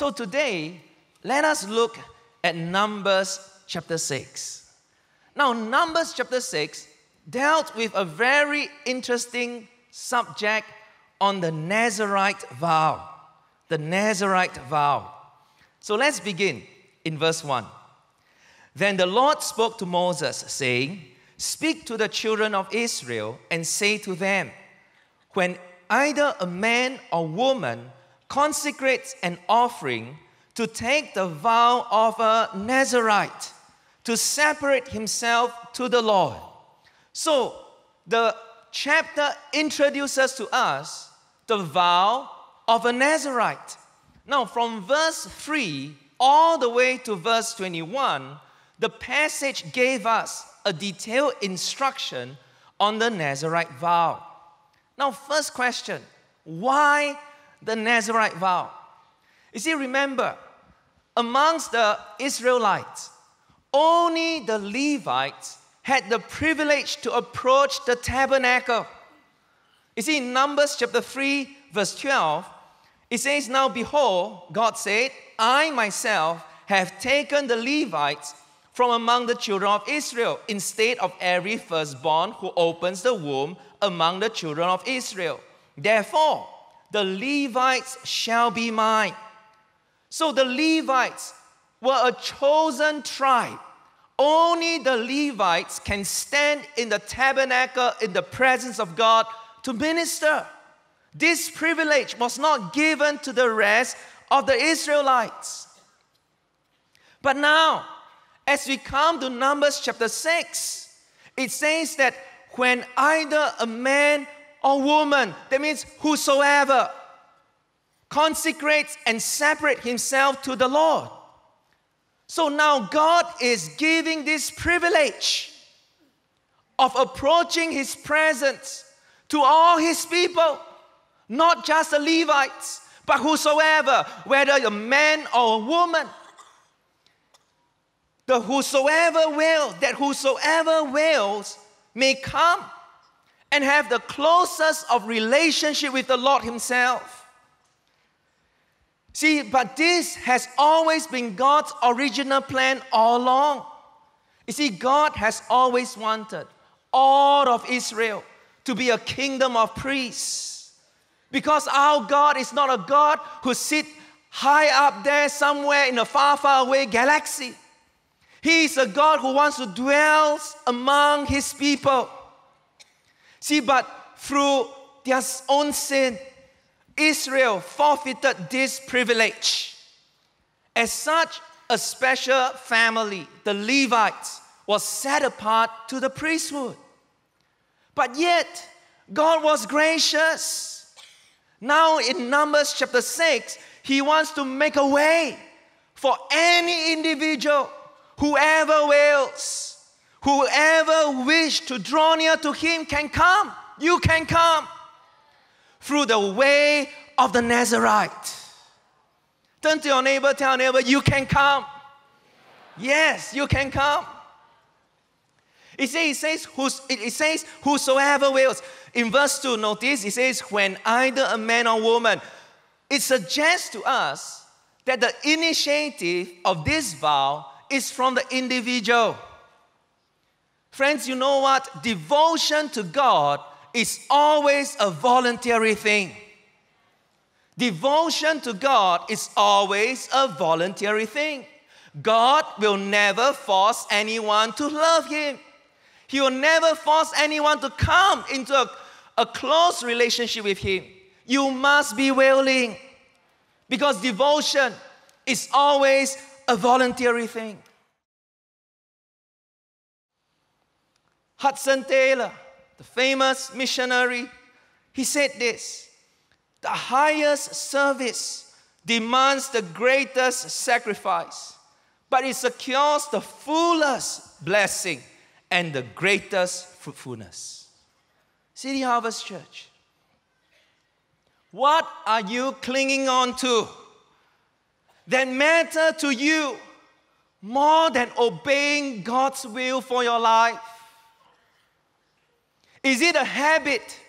So today, let us look at Numbers chapter 6. Now, Numbers chapter 6 dealt with a very interesting subject on the Nazirite vow. The Nazirite vow. So let's begin in verse 1. Then the Lord spoke to Moses, saying, "Speak to the children of Israel and say to them, when either a man or woman consecrates an offering to take the vow of a Nazirite, to separate himself to the Lord." So the chapter introduces to us the vow of a Nazirite. Now from verse 3 all the way to verse 21, the passage gave us a detailed instruction on the Nazirite vow. Now, first question, why the Nazirite vow? You see, remember, amongst the Israelites, only the Levites had the privilege to approach the tabernacle. You see, in Numbers chapter 3, verse 12, it says, "Now behold," God said, "I myself have taken the Levites from among the children of Israel, instead of every firstborn who opens the womb among the children of Israel. Therefore, the Levites shall be mine." So the Levites were a chosen tribe. Only the Levites can stand in the tabernacle in the presence of God to minister. This privilege was not given to the rest of the Israelites. But now, as we come to Numbers chapter 6, it says that when either a man or woman, that means whosoever, consecrates and separates himself to the Lord. So now God is giving this privilege of approaching His presence to all His people, not just the Levites, but whosoever, whether a man or a woman. The whosoever wills may come and have the closest of relationship with the Lord Himself. See, but this has always been God's original plan all along. You see, God has always wanted all of Israel to be a kingdom of priests. Because our God is not a God who sits high up there somewhere in a far, far away galaxy. He is a God who wants to dwell among His people. See, but through their own sin, Israel forfeited this privilege. As such, a special family, the Levites, was set apart to the priesthood. But yet, God was gracious. Now in Numbers chapter 6, He wants to make a way for any individual, whoever wills, whoever wish to draw near to Him can come. You can come through the way of the Nazirite. Turn to your neighbor, tell your neighbor, you can come. Yes, you can come. It says, whosoever wills. In verse 2, notice, it says, when either a man or woman. It suggests to us that the initiative of this vow is from the individual. Friends, you know what? Devotion to God is always a voluntary thing. Devotion to God is always a voluntary thing. God will never force anyone to love Him. He will never force anyone to come into a close relationship with Him. You must be willing, because devotion is always a voluntary thing. Hudson Taylor, the famous missionary, he said this: the highest service demands the greatest sacrifice, but it secures the fullest blessing and the greatest fruitfulness. City Harvest Church, what are you clinging on to that matter to you more than obeying God's will for your life? Is it a habit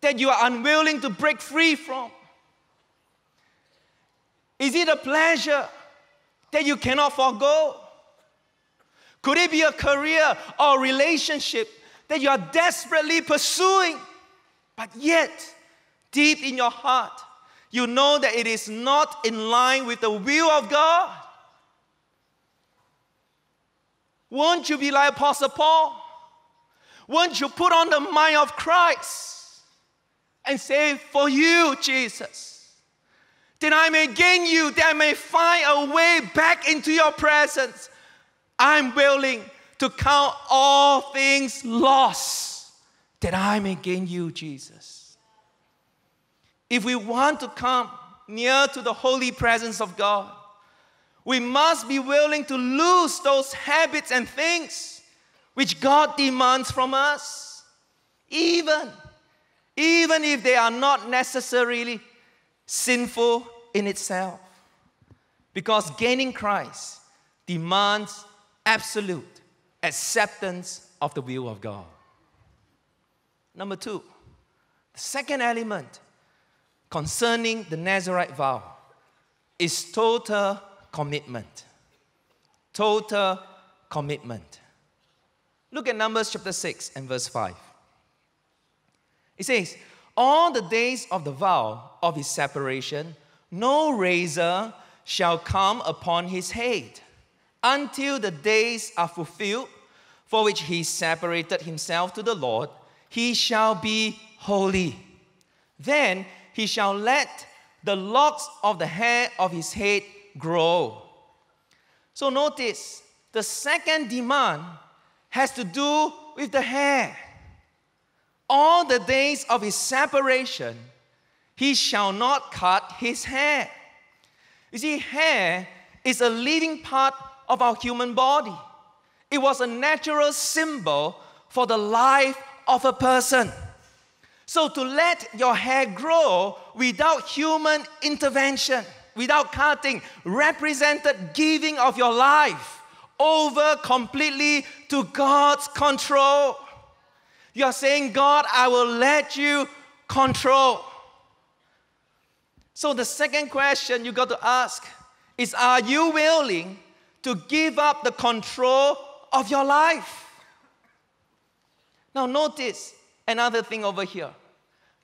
that you are unwilling to break free from? Is it a pleasure that you cannot forego? Could it be a career or relationship that you are desperately pursuing, but yet, deep in your heart, you know that it is not in line with the will of God? Won't you be like Apostle Paul? Won't you put on the mind of Christ and say, for you, Jesus, that I may gain you, that I may find a way back into your presence. I'm willing to count all things lost, that I may gain you, Jesus. If we want to come near to the holy presence of God, we must be willing to lose those habits and things which God demands from us, even if they are not necessarily sinful in itself. Because gaining Christ demands absolute acceptance of the will of God. Number 2, the second element concerning the Nazirite vow is total commitment. Total commitment. Look at Numbers chapter 6 and verse 5. It says, all the days of the vow of his separation, no razor shall come upon his head, until the days are fulfilled, for which he separated himself to the Lord, he shall be holy. Then he shall let the locks of the hair of his head grow. So notice, the second demand has to do with the hair. All the days of his separation, he shall not cut his hair. You see, hair is a living part of our human body. It was a natural symbol for the life of a person. So to let your hair grow without human intervention, without cutting, represented giving of your life over completely to God's control. You are saying, God, I will let you control. So the second question you got to ask is, are you willing to give up the control of your life? Now notice another thing over here.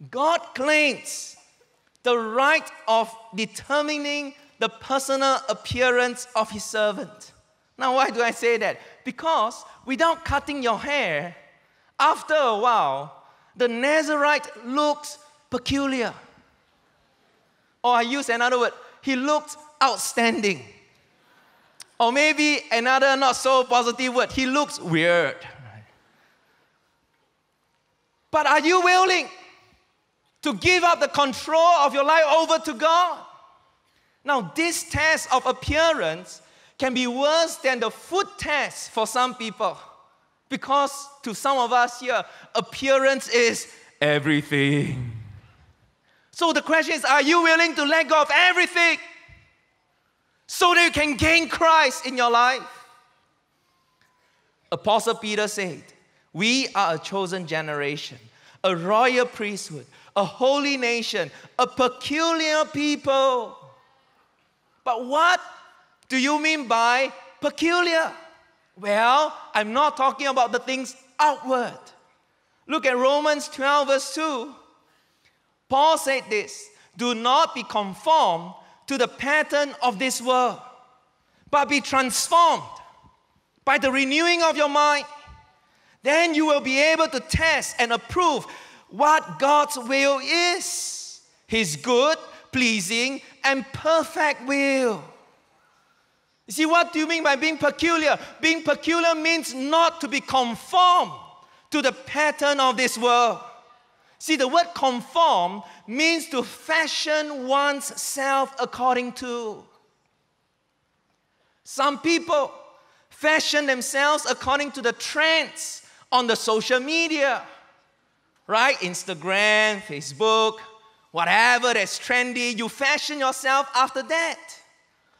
God claims the right of determining the personal appearance of his servant. Now why do I say that? Because without cutting your hair, after a while, the Nazirite looks peculiar. Or I use another word, he looks outstanding. Or maybe another not so positive word, he looks weird. But are you willing to give up the control of your life over to God? Now, this test of appearance can be worse than the food test for some people. Because to some of us here, appearance is everything. So the question is, are you willing to let go of everything so that you can gain Christ in your life? Apostle Peter said, we are a chosen generation, a royal priesthood, a holy nation, a peculiar people. But what do you mean by peculiar? Well, I'm not talking about the things outward. Look at Romans 12 verse 2. Paul said this, do not be conformed to the pattern of this world, but be transformed by the renewing of your mind. Then you will be able to test and approve what God's will is, his good, pleasing, and perfect will. You see, what do you mean by being peculiar? Being peculiar means not to be conformed to the pattern of this world. See, the word conform means to fashion one's self according to. Some people fashion themselves according to the trends on the social media, right? Instagram, Facebook, whatever that's trendy, you fashion yourself after that.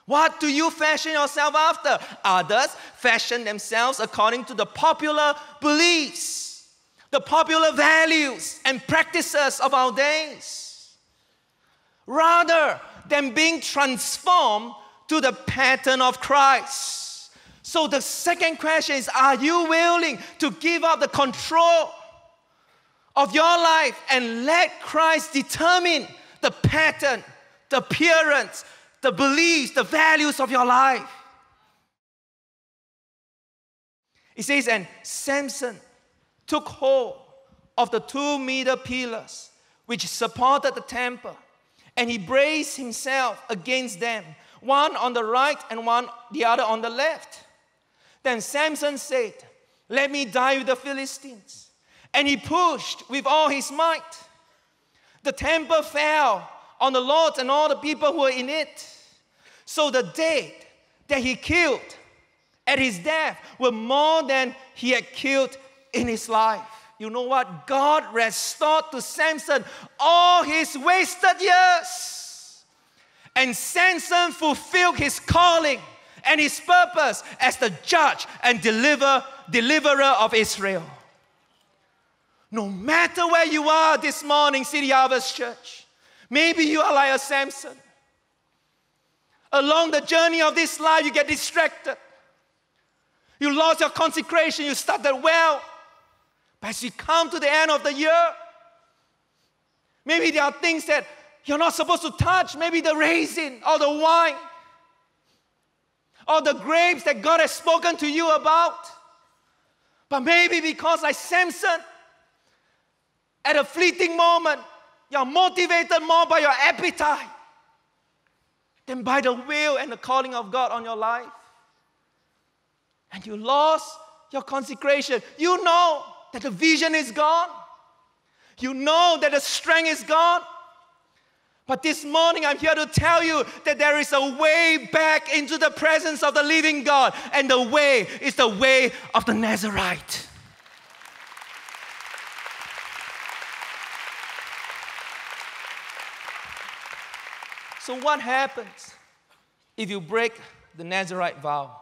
What do you fashion yourself after? Others fashion themselves according to the popular beliefs, the popular values and practices of our days. rather than being transformed to the pattern of Christ. So the second question is, are you willing to give up the control of your life and let Christ determine the pattern, the appearance, the beliefs, the values of your life? It says, and Samson took hold of the 2 meter pillars which supported the temple, and he braced himself against them, one on the right and the other on the left. Then Samson said, let me die with the Philistines. And he pushed with all his might. The temple fell on the Lord and all the people who were in it. So the dead that he killed at his death were more than he had killed in his life. You know what? God restored to Samson all his wasted years. And Samson fulfilled his calling and his purpose as the judge and deliverer of Israel. No matter where you are this morning, City Harvest Church, maybe you are like a Samson. Along the journey of this life, you get distracted. You lost your consecration. You started well. But as you come to the end of the year, maybe there are things that you're not supposed to touch. Maybe the raisin or the wine or the grapes that God has spoken to you about. But maybe because like Samson, at a fleeting moment, you're motivated more by your appetite than by the will and the calling of God on your life. And you lost your consecration. You know that the vision is gone. You know that the strength is gone. But this morning I'm here to tell you that there is a way back into the presence of the living God. And the way is the way of the Nazirite. So what happens if you break the Nazarite vow?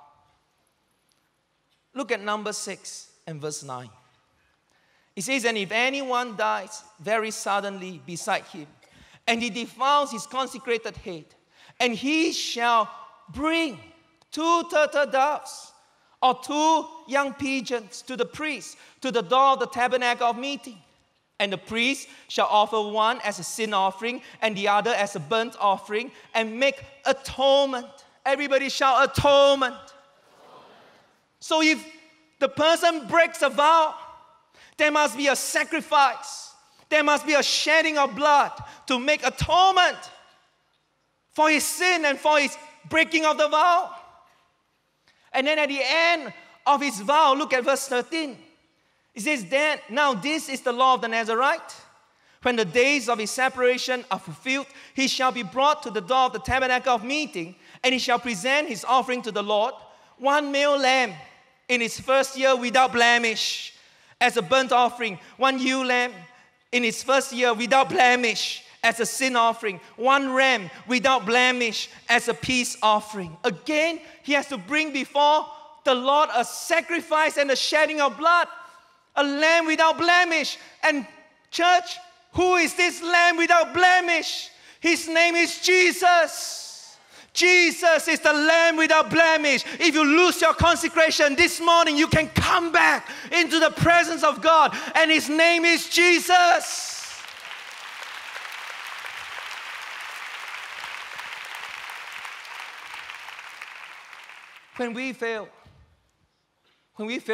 Look at number 6 and verse 9. It says, and if anyone dies very suddenly beside him, and he defiles his consecrated head, and he shall bring 2 turtle doves or 2 young pigeons to the priest, to the door of the tabernacle of meeting. And the priest shall offer one as a sin offering and the other as a burnt offering and make atonement. Everybody shout atonement. So if the person breaks a vow, there must be a sacrifice. There must be a shedding of blood to make atonement for his sin and for his breaking of the vow. And then at the end of his vow, look at verse 13. It says, then, now this is the law of the Nazirite. When the days of his separation are fulfilled, he shall be brought to the door of the tabernacle of meeting, and he shall present his offering to the Lord, 1 male lamb in its first year without blemish, as a burnt offering, 1 ewe lamb in its first year without blemish, as a sin offering, 1 ram without blemish, as a peace offering. Again, he has to bring before the Lord a sacrifice and a shedding of blood, a lamb without blemish. And church, who is this lamb without blemish? His name is Jesus. Jesus is the lamb without blemish. If you lose your consecration this morning, you can come back into the presence of God, and his name is Jesus. When we fail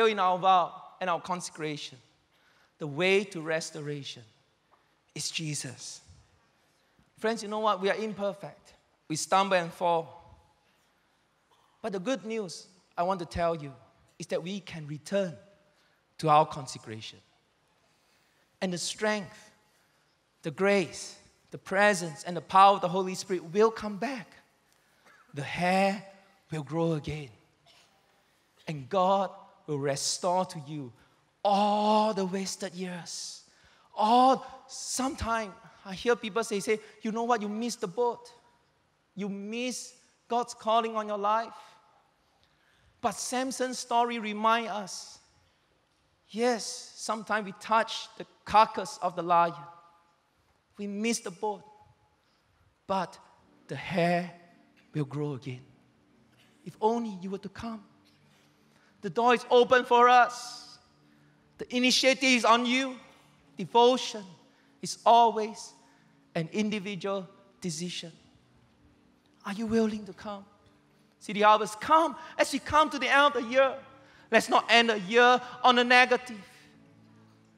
in our vow and our consecration, the way to restoration is Jesus. Friends, you know what? We are imperfect. We stumble and fall. But the good news I want to tell you is that we can return to our consecration. And the strength, the grace, the presence, and the power of the Holy Spirit will come back. The hair will grow again. And God will restore to you all the wasted years. Sometimes I hear people say, you know what, you missed the boat. You miss God's calling on your life. But Samson's story reminds us, yes, sometimes we touch the carcass of the lion. We miss the boat. but the hair will grow again. If only you were to come. The door is open for us. The initiative is on you. Devotion is always an individual decision. Are you willing to come? City Harvest, come as we come to the end of the year. Let's not end the year on a negative.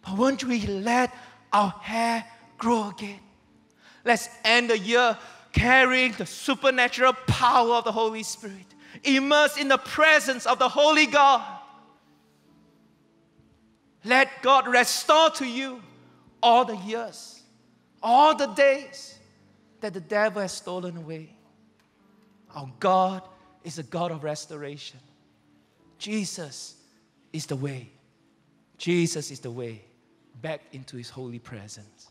But won't we let our hair grow again? Let's end the year carrying the supernatural power of the Holy Spirit, immersed in the presence of the Holy God. Let God restore to you all the years, all the days that the devil has stolen away. Our God is a God of restoration. Jesus is the way. Jesus is the way back into His holy presence.